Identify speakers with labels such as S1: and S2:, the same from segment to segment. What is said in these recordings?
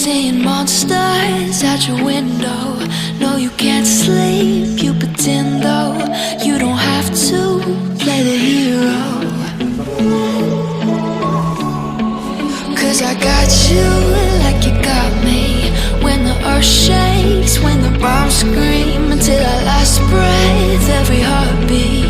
S1: seeing monsters at your window. No, you can't sleep, you pretend though. You don't have to play the hero, 'cause I got you like you got me. When the earth shakes, when the bombs scream, until our last breath, every heartbeat.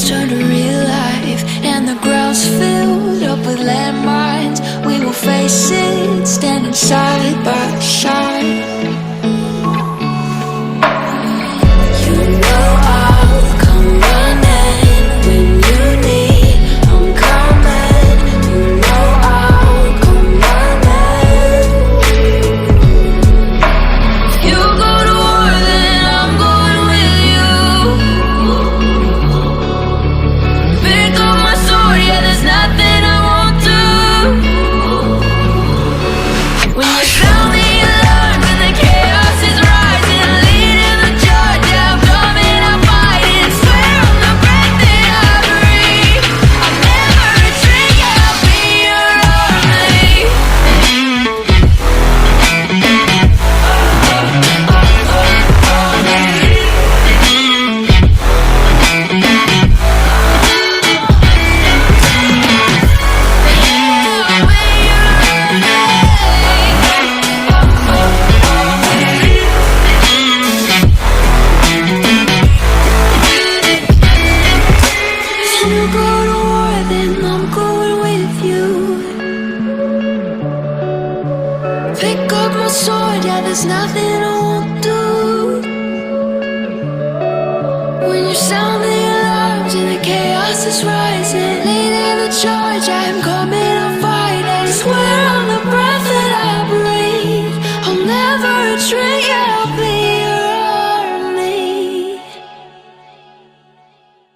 S1: Turn to real life and the ground's filled up with landmines. We will face it, standing side by side. You know I'll come running when you need. I'm coming. You know I'll come running. You go to war, then I'm going with you. Pick up my sword, yeah, there's nothing I won't do. When you sound the alarm and the chaos is rising, leading the charge, yeah, I'm coming, I'm fighting. Swear on the breath that I breathe, I'll never retreat, yeah, I'll be your army. If you go to war, then I'm going with you. Pick up my sword, yeah, there's nothing I won't do. When you sound the alarms and the chaos is rising, leading the charge,